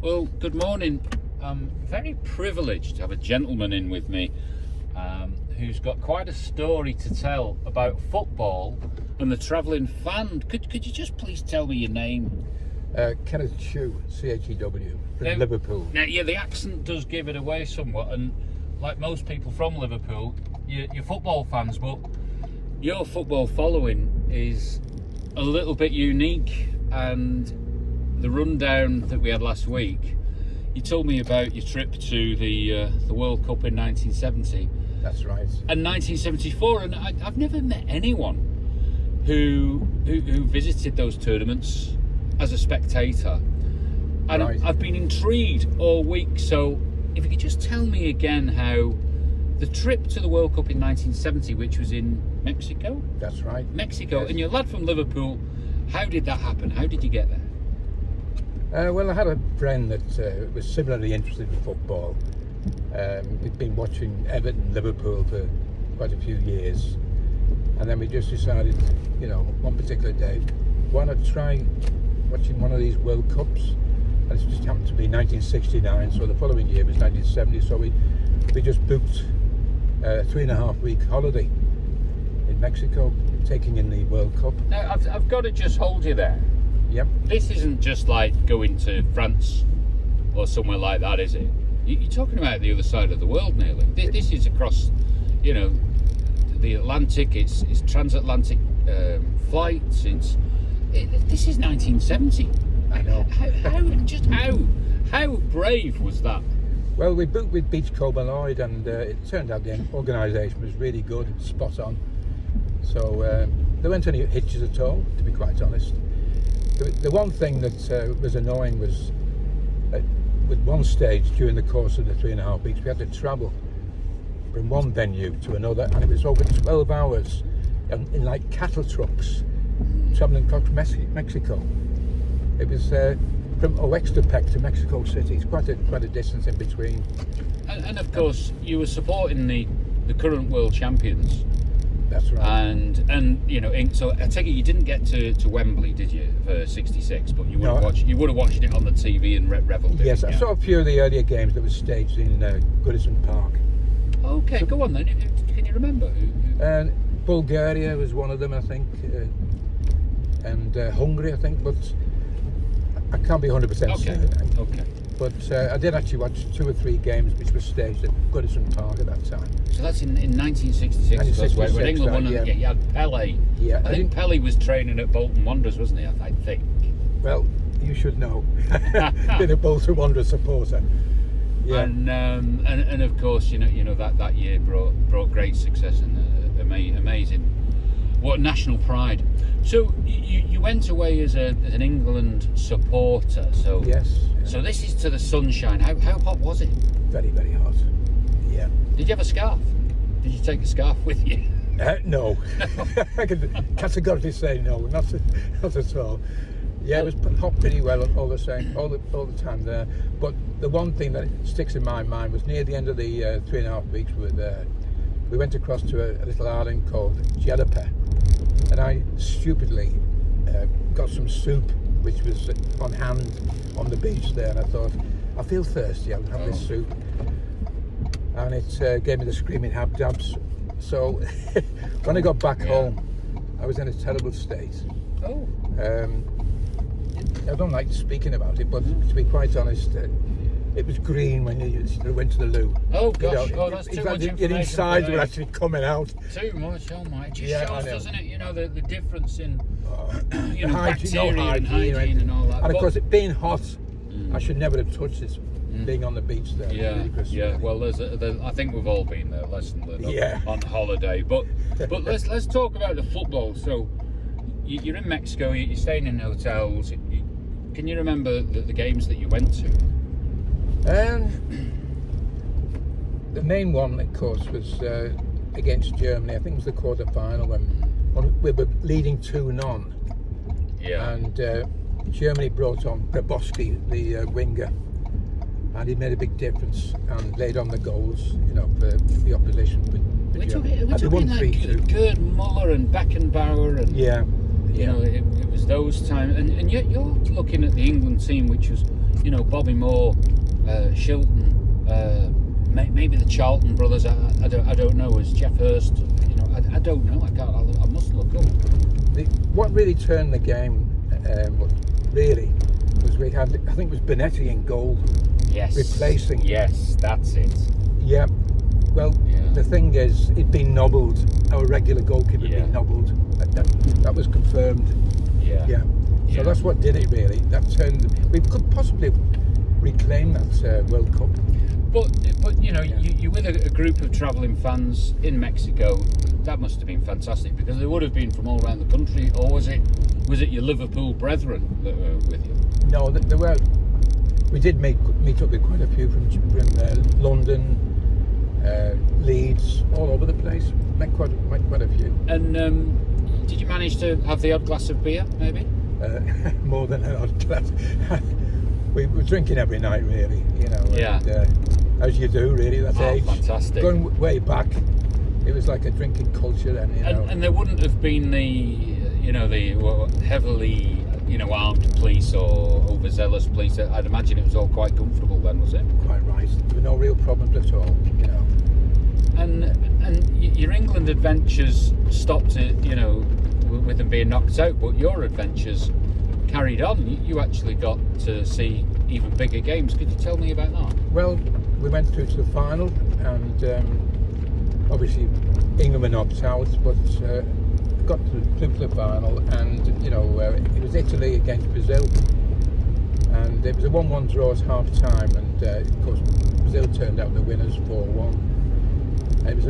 Well, good morning. I'm very privileged to have a gentleman in with me who's got quite a story to tell about football and the travelling fan. Could you just please tell me your name? Kenneth Chew, Chew, from Liverpool. Now, yeah, the accent does give it away somewhat, and like most people from Liverpool, you're football fans, but your football following is a little bit unique. And the rundown that we had last week, you told me about your trip to the World Cup in 1970. That's right. And 1974, and I've never met anyone who visited those tournaments as a spectator. And Right. I've been intrigued all week. So if you could just tell me again how the trip to the World Cup in 1970, which was in Mexico? That's right. Mexico. Yes. And you're a lad from Liverpool. How did that happen? How did you get there? Well, I had a friend that was similarly interested in football. We'd been watching Everton, Liverpool for quite a few years. And then we just decided, one particular day, why not try watching one of these World Cups? And it just happened to be 1969, so the following year was 1970. So we just booked a 3.5-week holiday in Mexico, taking in the World Cup. Now, I've got to just hold you there. Yep. This isn't just like going to France or somewhere like that, is it? You're talking about the other side of the world nearly. This is across, the Atlantic. It's transatlantic flights. This is 1970. I know. How brave was that? Well, we booked with Beachcomber Lloyd, and it turned out the organisation was really good, spot on. So there weren't any hitches at all, to be quite honest. The one thing that was annoying was with one stage during the course of the 3.5 weeks, we had to travel from one venue to another, and it was over 12 hours in like cattle trucks travelling across Mexico. It was from Oaxtepec to Mexico City. It's quite a distance in between. And of course, you were supporting the current world champions. That's right. And so I take it you didn't get to Wembley, did you, for '66? But you would have watched it on the TV and revelled in it. Yes, I saw a few of the earlier games that were staged in Goodison Park. Okay, go on then. Can you remember who? Bulgaria was one of them, I think, and Hungary, I think, but I can't be 100% certain. Okay. But I did actually watch 2 or 3 games which were staged at Goodison Park at that time. So that's in 1966, that's when England won. Right, yeah. You had Pele. Yeah, I think Pele was training at Bolton Wanderers, wasn't he? I think. Well, you should know. Been a Bolton Wanderers supporter. Yeah. And of course, that year brought great success and amazing. What national pride. So you went away as an England supporter. So Yes. So this is to the sunshine. How hot was it? Very, very hot. Yeah. Did you have a scarf? Did you take a scarf with you? No. I can categorically say no, not at all. Yeah, it was hot pretty well all the same, all the time there. But the one thing that sticks in my mind was near the end of the 3.5 weeks we went across to a little island called Jalapa, and I stupidly got some soup which was on hand on the beach there, and I thought, I feel thirsty, I'll have this soup. And it gave me the screaming habdabs. So when I got back home, I was in a terrible state. Oh. I don't like speaking about it, but to be quite honest, it was green when you went to the loo. Oh gosh, that's too much information. Your insides were actually coming out. Too much, oh my! It just shows, doesn't it? The difference in Hygiene, bacteria and hygiene and all that. And of course, it being hot, I should never have touched this. Being on the beach there. Yeah. Well, I think we've all been there, less than that, on holiday. But let's talk about the football. So you're in Mexico. You're staying in hotels. Can you remember the games that you went to? The main one, of course, was against Germany. I think it was the quarter-final when we were leading 2-0. Yeah. And Germany brought on Grabowski, the winger, and he made a big difference and laid on the goals, for the opposition. We're talking like Gerd Muller and Beckenbauer and You know, it was those times, and yet you're looking at the England team, which was, you know, Bobby Moore, Shilton, maybe the Charlton brothers. I don't know. Was Jeff Hurst? You know, I don't know. I must look up. What really turned the game, really, was we had, I think it was Bonetti in goal. Yes. Replacing. Yes, that's it. Yeah. Well, the thing is, it'd been nobbled. Our regular goalkeeper had been nobbled. That was confirmed. Yeah. So that's what did it, really. That turned. We could possibly reclaim that World Cup. But you know, you with a group of travelling fans in Mexico. That must have been fantastic, because they would have been from all around the country. Or was it your Liverpool brethren that were with you? No, there were. We did meet up with quite a few from London, Leeds, all over the place. Met quite a few. And did you manage to have the odd glass of beer, maybe? More than an odd glass. We were drinking every night, really. You know. Yeah. And, as you do, really. That age. Fantastic. Going way back, it was like a drinking culture then. You know. And there wouldn't have been the heavily armed police or overzealous police. I'd imagine it was all quite comfortable then, was it? Quite right. There were no real problems at all. You know. And your England adventures stopped it, with them being knocked out, but your adventures carried on. You actually got to see even bigger games. Could you tell me about that? Well, we went through to the final, and obviously England were knocked out, but got to the final, and it was Italy against Brazil, and it was a 1-1 draw at half time, and of course Brazil turned out the winners 4-1. It was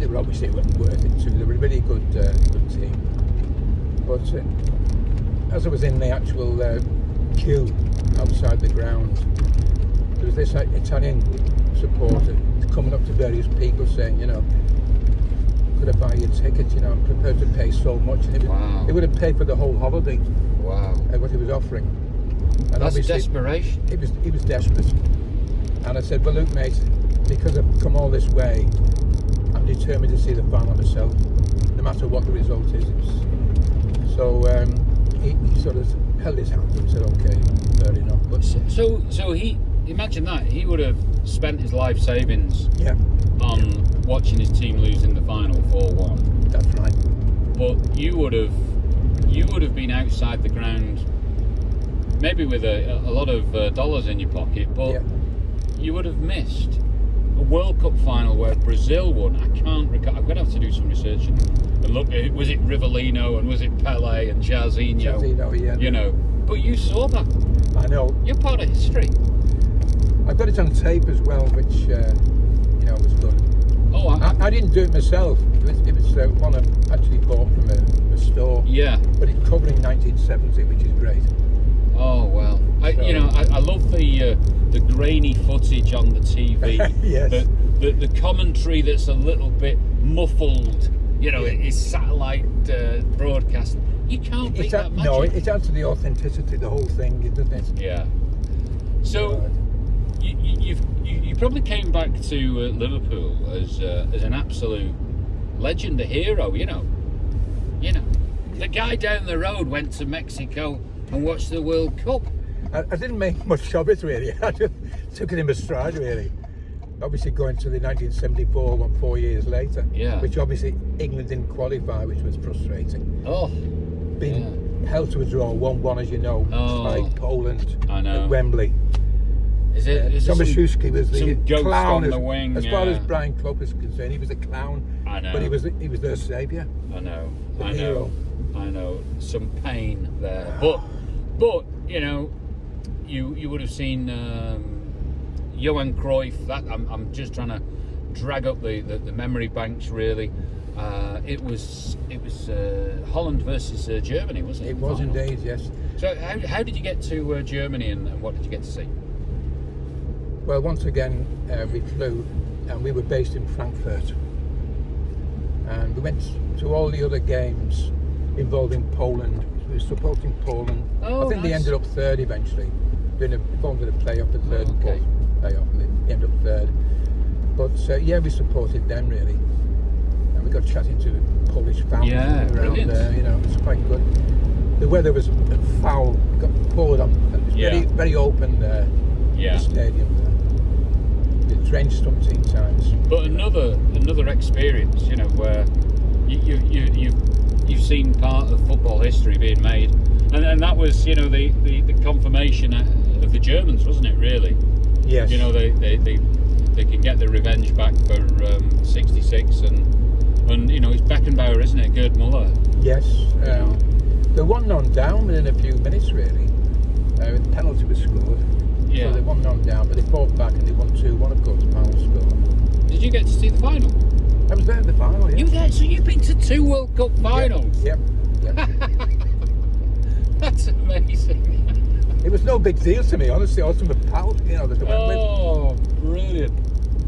they were obviously worth it too. They were a really good team. But as I was in the actual queue outside the ground, there was this Italian supporter coming up to various people saying, could I buy you a ticket? I'm prepared to pay so much. And it would have paid for the whole holiday. Wow. What he was offering. And that's desperation. He was desperate. And I said, well, look, mate, because I've come all this way, I'm determined to see the final myself, no matter what the result is. So he sort of held his hand and said, okay, fair enough. But so he, imagine that, he would have spent his life savings on watching his team lose in the final 4-1. That's right. But you would have been outside the ground, maybe with a lot of dollars in your pocket, but you would have missed a World Cup final where Brazil won. I can't recall. I'm going to have to do some research and look. Was it Rivellino and was it Pele and Jairzinho? Jairzinho, But you saw that. I know. You're part of history. I've got it on tape as well, which was good. Oh, I didn't do it myself. It was one I actually bought from a store. Yeah. But it's covering 1970, which is great. Oh well, I love the grainy footage on the TV. Yes. The commentary that's a little bit muffled. It's satellite broadcast. You can't beat that magic. No, it adds to the authenticity, the whole thing, doesn't it? Yeah. So you probably came back to Liverpool as an absolute legend, a hero. The guy down the road went to Mexico and watched the World Cup. I didn't make much of it, really. I just took it in my stride, really. Obviously going to the 1974 one 4 years later, which obviously England didn't qualify, which was frustrating. Oh, being held to a draw 1-1, as you know, by Poland at Wembley. Is Tomaszewski was the clown on the wing, as far as Brian Clough is concerned. He was a clown, I know, but he was their saviour. I know, hero. I know. Some pain there, but you would have seen Johan Cruyff. That I'm just trying to drag up the memory banks, really. It was Holland versus Germany, wasn't it? It was indeed, yes. So how did you get to Germany, and what did you get to see? Well, once again, we flew, and we were based in Frankfurt, and we went to all the other games involving Poland. We were supporting Poland. I think they ended up third eventually. They formed a playoff, the third and fourth playoff, and they ended up third. But we supported them, really. and we got chatting to Polish families Yeah, around brilliant. there. You know, it was quite good. The weather was foul, got poured on. It was Yeah. very open. Yeah. The stadium. It drenched umpteen times. But another experience, you know, where you've seen part of football history being made, and that was, you know, the confirmation of the Germans, wasn't it? Really, Yes. you know, they can get their revenge back for '66, and you know, it's Beckenbauer, isn't it? Gerd Muller. Yes. know. They 1-0 down within a few minutes, really. The penalty was scored. Yeah. So they 1-0 down, but they fought back and they won 2-1, of course, final score. Did you get to see the final? I was there at the final, yeah. You were there, so you've been to 2 World Cup finals. Yep. That's amazing. It was no big deal to me, honestly. I was from a pal, you know, that I went with. Oh, brilliant.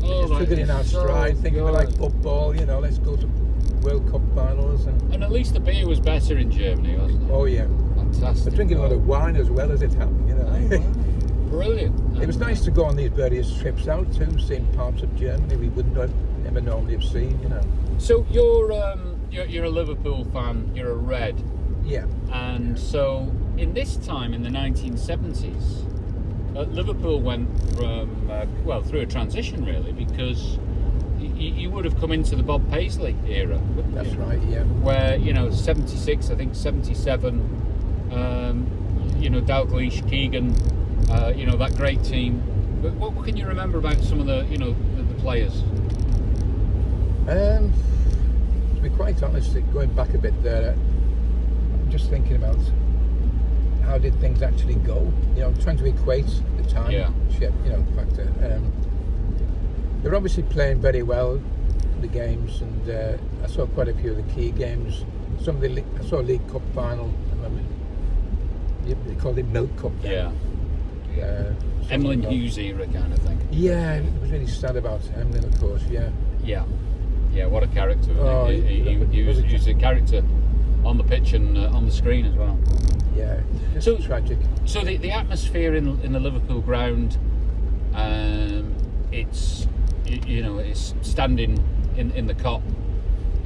Oh, Just took it in our stride, thinking of it like football, you know, let's go to World Cup finals. And at least the beer was better in Germany, wasn't it? Oh, yeah. Fantastic. I was drinking a lot of wine as well as it happened, you know. Oh, wow. Brilliant. It was nice to go on these various trips out too, seeing parts of Germany we wouldn't have ever normally have seen, you know. So you're a Liverpool fan, you're a Red, Yeah. and so in this time in the 1970s, Liverpool went from through a transition really, because you would have come into the Bob Paisley era, wouldn't you? That's right, yeah. Where, you know, 76, I think 77, you know, Dalglish, Keegan, you know, that great team. But what can you remember about some of the, you know, the players? To be quite honest, going back a bit there, I'm just thinking about how did things actually go? You know, trying to equate the time, Yeah. you know, factor. They're obviously playing very well the games, and I saw quite a few of the key games. Some of the I saw a League Cup final. I remember they called it Milk Cup. Yeah. Emlyn Hughes era kind of thing. Yeah, it was really sad about Emlyn, of course. Yeah. Yeah. Yeah, what a character. Oh, he was a character on the pitch and on the screen as well. Yeah, just So- tragic. So the atmosphere in the Liverpool ground, it's you know, it's standing in the Kop.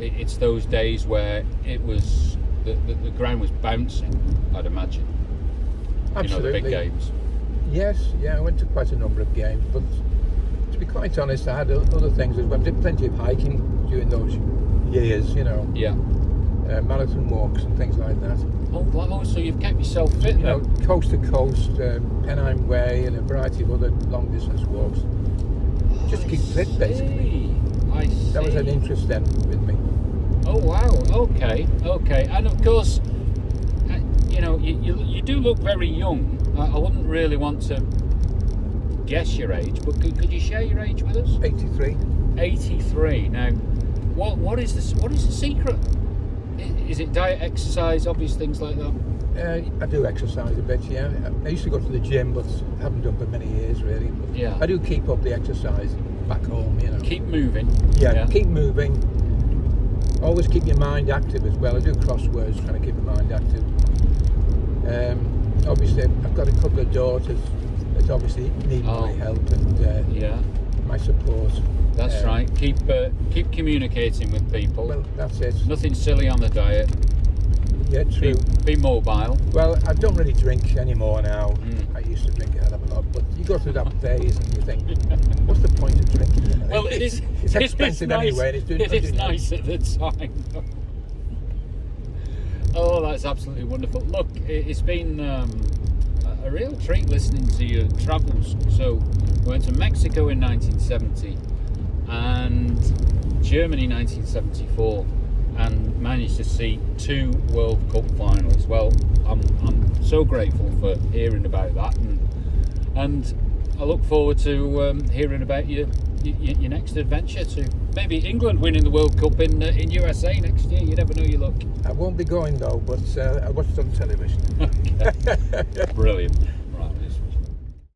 It's those days where it was the ground was bouncing, I'd imagine. Absolutely. You know, the big games. Yes, yeah, I went to quite a number of games, but to be quite honest, I had other things as well. I did plenty of hiking during those years, you know, Yeah. marathon walks and things like that. Oh, wow, so you've kept yourself fit You know, then. coast to coast, Pennine Way, and a variety of other long distance walks. Just to keep fit, basically. I see. That was an interest then with me. Oh wow. Okay. And of course, you know, you do look very young. I wouldn't really want to guess your age, but could you share your age with us? 83. 83. Now, what is the secret? Is it diet, exercise, obvious things like that? I do exercise a bit, yeah. I used to go to the gym, but haven't done for many years, really. But Yeah. I do keep up the exercise back home, you know. Keep moving. Yeah, keep moving. Always keep your mind active as well. I do crosswords, trying to keep my mind active. Obviously, I've got a couple of daughters that obviously need my help and Yeah. my support. That's right. Keep communicating with people. Well, that's it. Nothing silly on the diet. Yeah, true. Be mobile. Well, I don't really drink anymore now. Mm. I used to drink a hell of a lot, but you go through that phase and you think, what's the point of drinking? You know? Well, it's expensive nice. anyway. And it's doing, It is doing nice at the time. Oh, that's absolutely wonderful. Look, it's been a real treat listening to your travels. So, we went to Mexico in 1970 and Germany 1974, and managed to see 2 World Cup finals. Well, I'm so grateful for hearing about that, and I look forward to hearing about your next adventure to maybe England winning the World Cup in USA next year. You never know your luck. I won't be going though, but I watched it on television. Okay. Brilliant.